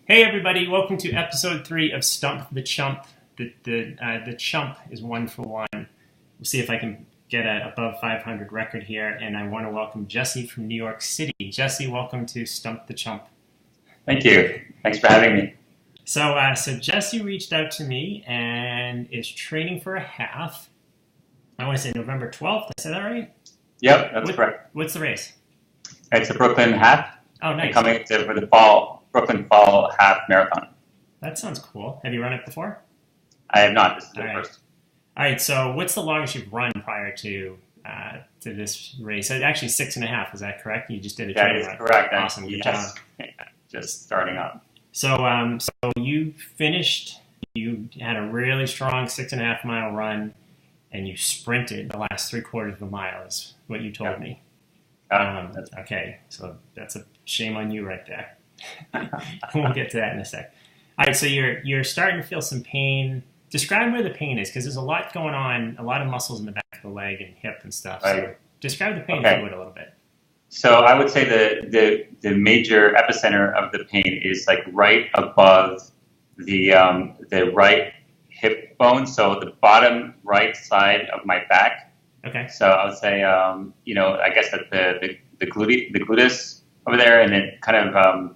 Hey everybody, welcome to episode 3 of Stump the Chump. The Chump is 1 for 1. We'll see if I can get an above 500 record here, and I want to welcome Jesse from New York City. Jesse, welcome to Stump the Chump. Thank you. Thanks for having me. So Jesse reached out to me and is training for a half. I want to say November 12th. I said that right? Yep, that's correct. What's the race? It's a Brooklyn half. Oh, nice. Coming for the Brooklyn Fall Half Marathon. That sounds cool. Have you run it before? I have not. This is the All right. first. All right, so what's the longest you've run prior to this race? Actually, 6.5. Is that correct? You just did a training run. That is correct. Awesome. Good job. Just starting up. So you finished. You had a really strong 6.5 mile run, and you sprinted the last 3/4 of a mile. Is what you told me. Okay, so that's a shame on you right there. We'll get to that in a sec. All right, so you're starting to feel some pain. Describe where the pain is, because there's a lot going on, a lot of muscles in the back of the leg and hip and stuff. So Right. describe the pain if you would a little bit. So I would say the major epicenter of the pain is like right above the right hip bone, so the bottom right side of my back. Okay. So I would say, I guess that the gluteus over there, and then kind of,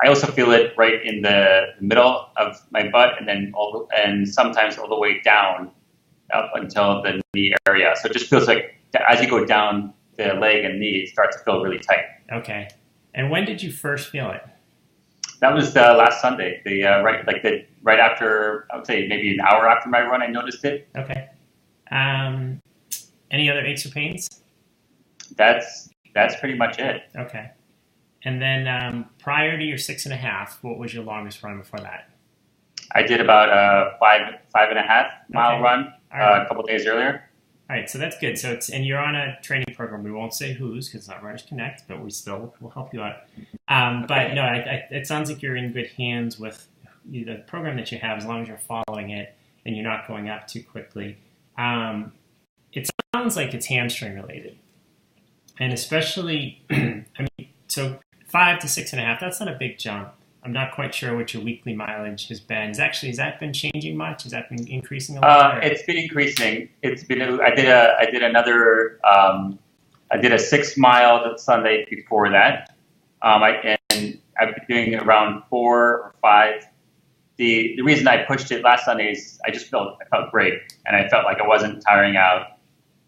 I also feel it right in the middle of my butt, and then sometimes all the way down up until the knee area. So it just feels like as you go down the leg and knee, it starts to feel really tight. Okay. And when did you first feel it? That was last Sunday. Right after, I would say maybe an hour after my run, I noticed it. Okay. Any other aches or pains? That's pretty much it. Okay. And then prior to your 6.5, what was your longest run before that? I did about a 5.5 mile run Right. a couple days earlier. All right, so that's good. And you're on a training program. We won't say whose because it's not Runners Connect, but we still will help you out. But no, it sounds like you're in good hands with the program that you have, as long as you're following it and you're not going up too quickly. It sounds like it's hamstring related, and especially, so 5 to 6.5. That's not a big jump. I'm not quite sure what your weekly mileage has been. Has that been changing much? Has that been increasing a lot? It's been increasing. I did a 6 mile Sunday before that. I've been doing around 4 or 5. The reason I pushed it last Sunday is I felt great, and I felt like I wasn't tiring out.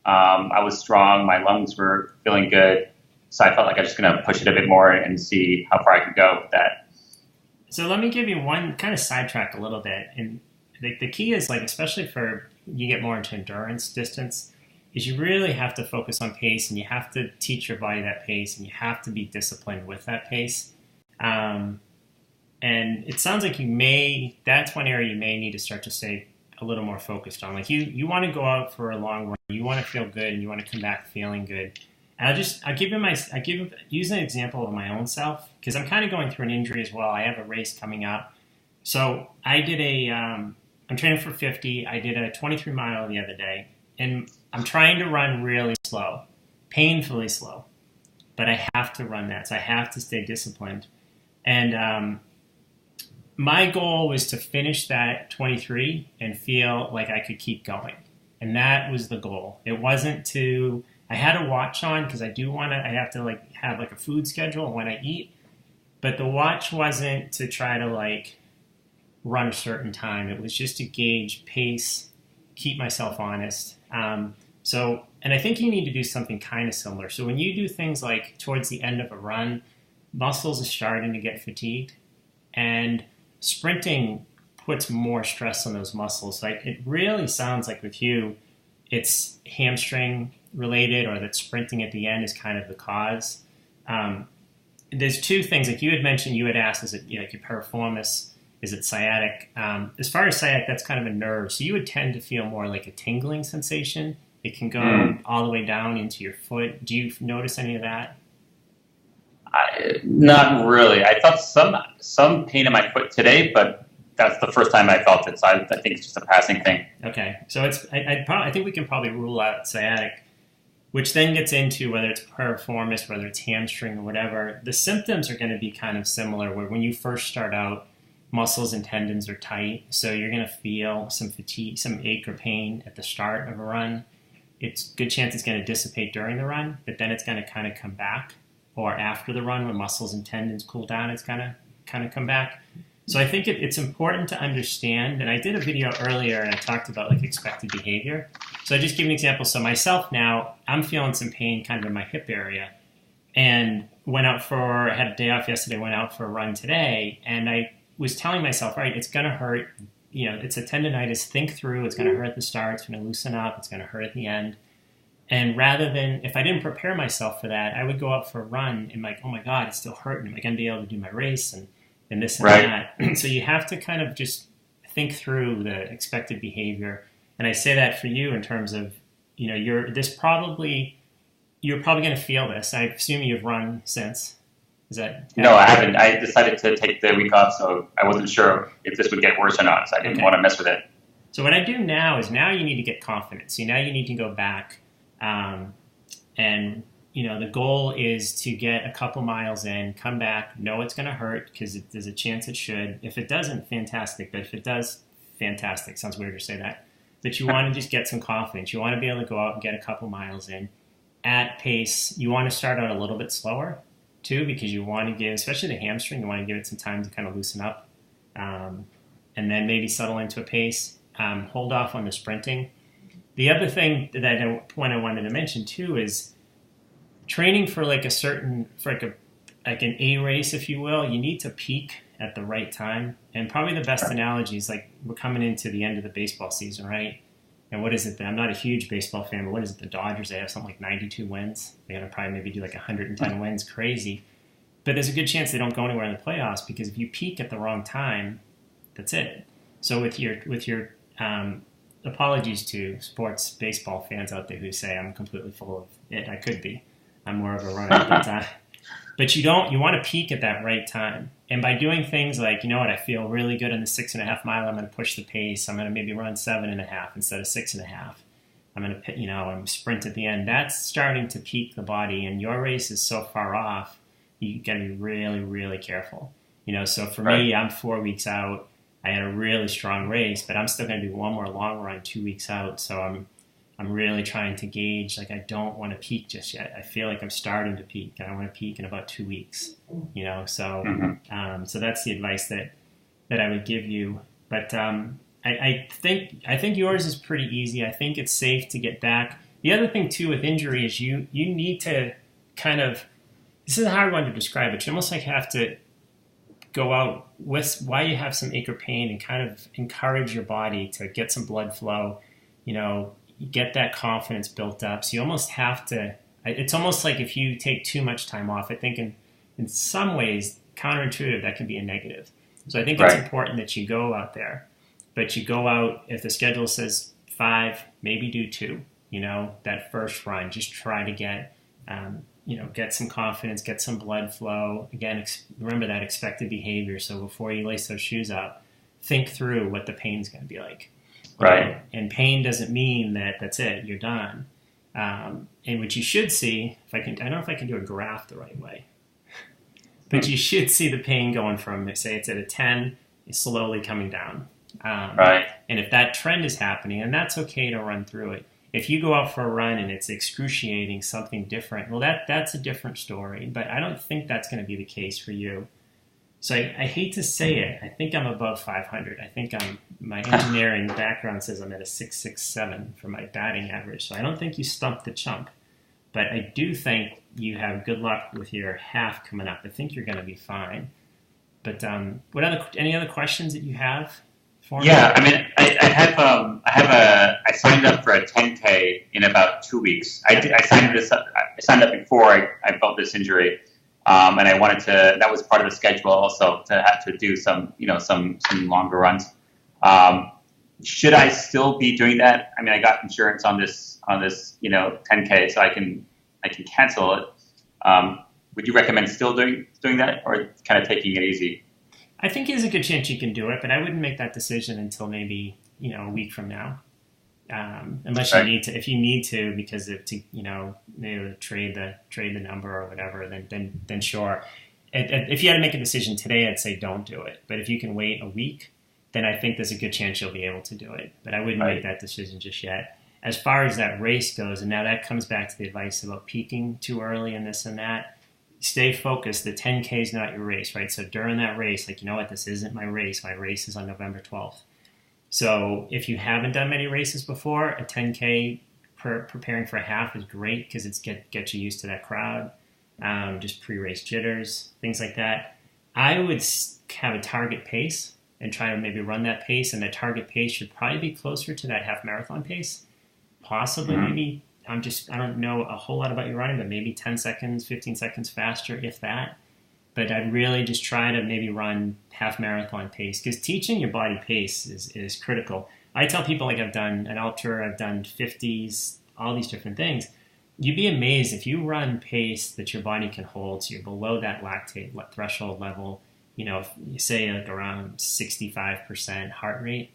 I was strong. My lungs were feeling good. So I felt like I was just going to push it a bit more and see how far I could go with that. So let me give you one kind of sidetrack a little bit. And the key is, like, especially for you get more into endurance distance, is you really have to focus on pace, and you have to teach your body that pace, and you have to be disciplined with that pace. And it sounds like that's one area you may need to start to stay a little more focused on. Like you want to go out for a long run, you want to feel good, and you want to come back feeling good. And use an example of my own self, because I'm kind of going through an injury as well. I have a race coming up. So I did I'm training for 50. I did a 23 mile the other day, and I'm trying to run really slow, painfully slow, but I have to run that. So I have to stay disciplined. And my goal was to finish that 23 and feel like I could keep going. And that was the goal. It wasn't I had a watch on because I have to have a food schedule when I eat, but the watch wasn't to try to run a certain time. It was just to gauge pace, keep myself honest. And I think you need to do something kind of similar. So when you do things like towards the end of a run, muscles are starting to get fatigued, and sprinting puts more stress on those muscles. It really sounds like with you, it's hamstring related, or that sprinting at the end is kind of the cause. There's two things, like you had mentioned, you had asked, is it your piriformis, is it sciatic? As far as sciatic, that's kind of a nerve. So you would tend to feel more like a tingling sensation. It can go all the way down into your foot. Do you notice any of that? Not really. I felt some pain in my foot today, but that's the first time I felt it. So I think it's just a passing thing. Okay. So I think we can probably rule out sciatic. which then gets into whether it's piriformis, whether it's hamstring or whatever. The symptoms are going to be kind of similar, where when you first start out, muscles and tendons are tight, so you're going to feel some fatigue, some ache or pain at the start of a run. It's a good chance it's going to dissipate during the run, but then it's going to kind of come back, or after the run when muscles and tendons cool down, it's going to kind of come back. So I think it's important to understand, and I did a video earlier and I talked about like expected behavior. So I just give an example. So myself now, I'm feeling some pain kind of in my hip area, and I had a day off yesterday, went out for a run today, and I was telling myself, right, it's going to hurt. You know, it's a tendonitis. Think through. It's going to hurt at the start. It's going to loosen up. It's going to hurt at the end. And rather than, if I didn't prepare myself for that, I would go out for a run and like, oh my God, it's still hurting. Am I going to be able to do my race and this and that? So you have to kind of just think through the expected behavior. And I say that for you in terms of, you know, you're probably going to feel this. I assume you've run since. Is that? No, I haven't. I decided to take the week off, so I wasn't sure if this would get worse or not, so I didn't want to mess with it. So what I do now is you need to get confidence. So now you need to go back, and you know the goal is to get a couple miles in, come back, know it's going to hurt because there's a chance it should. If it doesn't, fantastic. But if it does, fantastic. Sounds weird to say that. But you want to just get some confidence. You want to be able to go out and get a couple miles in at pace. You want to start out a little bit slower too, because you want to give, especially the hamstring, you want to give it some time to kind of loosen up, and then maybe settle into a pace. Hold off on the sprinting. The other thing that I wanted to mention too is training for like an A race, if you will. You need to peak at the right time, and probably the best analogy is like we're coming into the end of the baseball season, right? And what is it? I'm not a huge baseball fan, but what is it? The Dodgers, they have something like 92 wins. They're going to probably maybe do like 110 wins. Crazy. But there's a good chance they don't go anywhere in the playoffs because if you peak at the wrong time, that's it. So with your apologies to sports baseball fans out there who say I'm completely full of it. I could be. I'm more of a runner at that time. But you want to peak at that right time. And by doing things like, you know what, I feel really good in the 6.5 mile, I'm going to push the pace. I'm going to maybe run 7.5 instead of 6.5. I'm going to, I'm sprint at the end. That's starting to peak the body, and your race is so far off, you got to be really, really careful. So for me, I'm 4 weeks out. I had a really strong race, but I'm still going to do one more long run 2 weeks out. So I'm really trying to gauge, like, I don't want to peak just yet. I feel like I'm starting to peak, and I want to peak in about 2 weeks, So that's the advice that I would give you. But I think yours is pretty easy. I think it's safe to get back. The other thing, too, with injury is you need to kind of, this is a hard one to describe, but you almost like have to go out with why you have some ache or pain and kind of encourage your body to get some blood flow, get that confidence built up. So you almost have to, it's almost like if you take too much time off, I think in some ways, counterintuitive, that can be a negative. So I think it's important that you go out there, but you go out, if the schedule says 5, maybe do 2, that first run, just try to get, get some confidence, get some blood flow. Again, remember that expected behavior. So before you lace those shoes up, think through what the pain's going to be like. Right. And pain doesn't mean that that's it, you're done. And what you should see, I don't know if I can do a graph the right way, but you should see the pain going from, say it's at a 10, it's slowly coming down. And if that trend is happening, and that's okay to run through it. If you go out for a run and it's excruciating, something different, well, that's a different story. But I don't think that's going to be the case for you. So I hate to say it. I think I'm above 500. I think my engineering background says I'm at a 667 for my batting average. So I don't think you stumped the chump. But I do think you have good luck with your half coming up. I think you're going to be fine. But any other questions that you have for me? Yeah, I mean, I signed up for a 10K in about 2 weeks. I signed up before I felt this injury. And I wanted to, that was part of the schedule also, to have to do some longer runs. Should I still be doing that? I mean, I got insurance on this 10K, so I can cancel it. Would you recommend still doing that, or kind of taking it easy? I think there's a good chance you can do it, but I wouldn't make that decision until maybe, a week from now. unless you need to. If you need to, because maybe trade the number or whatever, then sure. If you had to make a decision today, I'd say don't do it. But if you can wait a week, then I think there's a good chance you'll be able to do it. But I wouldn't make that decision just yet. As far as that race goes, and now that comes back to the advice about peaking too early and this and that, stay focused. The 10K is not your race, right? So during that race, like, you know what, this isn't my race. My race is on November 12th. So if you haven't done many races before, a 10K preparing for a half is great because it's get you used to that crowd, just pre-race jitters, things like that. I would have a target pace and try to maybe run that pace, and the target pace should probably be closer to that half marathon pace. Possibly, maybe, I don't know a whole lot about your running, but maybe 10 seconds, 15 seconds faster, if that. But I'd really just try to maybe run half marathon pace, because teaching your body pace is critical. I tell people, like, I've done an ultra, I've done 50s, all these different things. You'd be amazed if you run pace that your body can hold, so you're below that lactate threshold level, if you say like around 65% heart rate,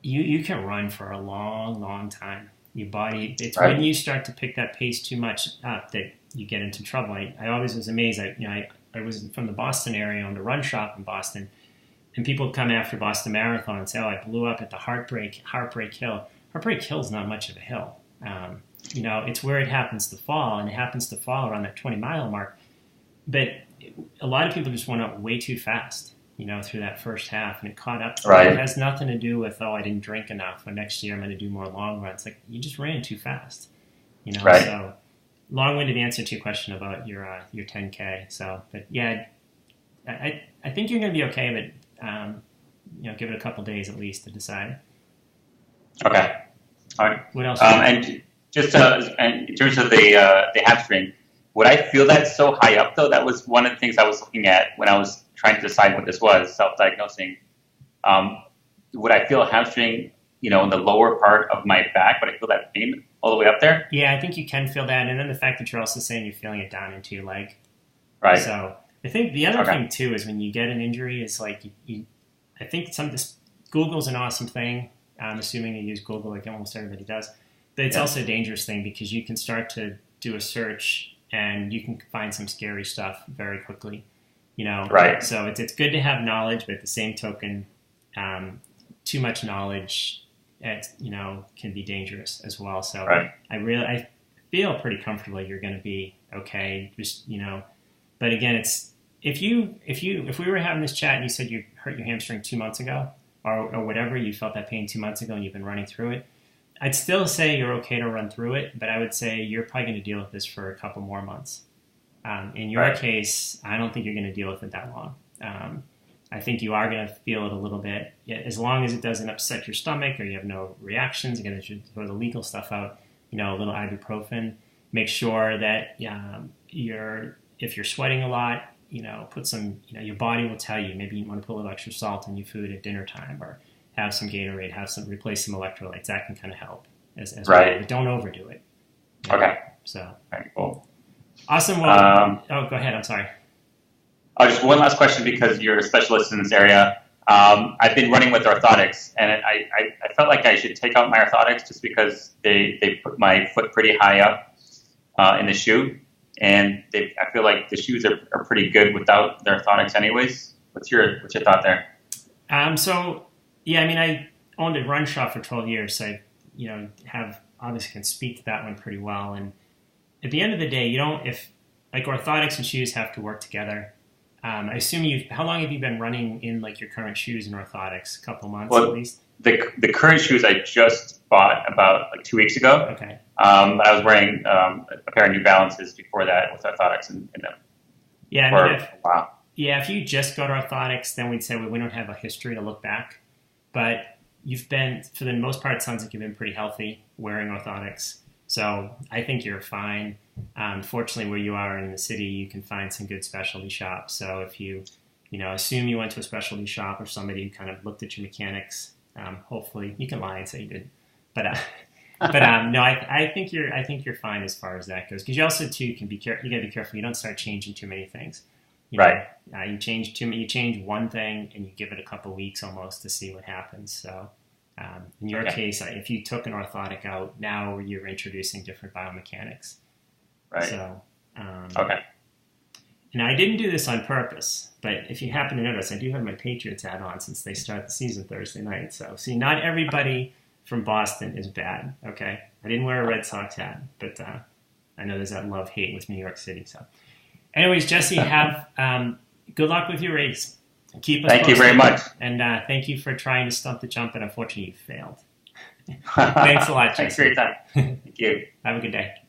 you can run for a long, long time. Your body, it's when you start to pick that pace too much up that you get into trouble. I always was amazed. I was from the Boston area, owned a run shop in Boston, and people would come after Boston Marathon and say, "Oh, I blew up at the Heartbreak Hill." Heartbreak Hill is not much of a hill. It's where it happens to fall, and it happens to fall around that 20-mile mark. But a lot of people just went up way too fast, through that first half, and it caught up. It has nothing to do with, I didn't drink enough, or next year I'm going to do more long runs. Like, you just ran too fast, So, long-winded answer to your question about your 10K. So, but yeah, I think you're going to be okay, but give it a couple days at least to decide. Okay. All right. What else? And just and in terms of the hamstring, would I feel that so high up though? That was one of the things I was looking at when I was trying to decide what this was, self-diagnosing. Would I feel a hamstring, in the lower part of my back? Would I feel that pain all the way up there? Yeah, I think you can feel that, and then the fact that you're also saying you're feeling it down into your leg. Right. So I think the other thing too is when you get an injury, is like I think Google's an awesome thing. I'm assuming you use Google like almost everybody does, but it's also a dangerous thing because you can start to do a search and you can find some scary stuff very quickly. Right. So it's good to have knowledge, but at the same token, too much knowledge, can be dangerous as well. So I feel pretty comfortable you're going to be okay. Just but again, it's if we were having this chat and you said you hurt your hamstring 2 months ago or whatever, you felt that pain 2 months ago and you've been running through it, I'd still say you're okay to run through it, but I would say you're probably going to deal with this for a couple more months. In your case, I don't think you're going to deal with it that long. I think you are going to feel it a little bit, as long as it doesn't upset your stomach or you have no reactions. Again, you should throw the legal stuff out, a little ibuprofen. Make sure that if you're sweating a lot, put some, your body will tell you, maybe you want to put a little extra salt in your food at dinner time, or have some Gatorade, replace some electrolytes. That can kind of help as well, but don't overdo it. Okay. So. Very cool. Awesome. Well, go ahead. I'm sorry. Just one last question, because you're a specialist in this area. I've been running with orthotics, and I felt like I should take out my orthotics just because they put my foot pretty high up in the shoe, and I feel like the shoes are pretty good without the orthotics anyways. What's your thought there? I owned a run shop for 12 years, so obviously can speak to that one pretty well. And at the end of the day, if orthotics and shoes have to work together. I assume how long have you been running in like your current shoes and orthotics? A couple months at least? The current shoes I just bought about 2 weeks ago. Okay. But I was wearing a pair of New Balances before that with orthotics in them. Yeah. For a while. Yeah, if you just go to orthotics, then we'd say we don't have a history to look back. But you've been, for the most part, it sounds like you've been pretty healthy wearing orthotics. So I think you're fine. Fortunately, where you are in the city, you can find some good specialty shops. So if you assume you went to a specialty shop or somebody who kind of looked at your mechanics, hopefully you can lie and say you did. But no, I think you're fine as far as that goes. Because you also too can be careful. You got to be careful. You don't start changing too many things. You change one thing and you give it a couple weeks almost to see what happens. So In your case, if you took an orthotic out, now you're introducing different biomechanics. Right. So, okay. And I didn't do this on purpose, but if you happen to notice, I do have my Patriots hat on since they start the season Thursday night. So, see, not everybody from Boston is bad, okay? I didn't wear a Red Sox hat, but I know there's that love-hate with New York City. So, anyways, Jesse, have good luck with your race. Keep us Thank you posted. very much. And thank you for trying to stump the chump, and unfortunately you failed. Thanks a lot, Jesse. Thanks for your time. Thank you. Have a good day.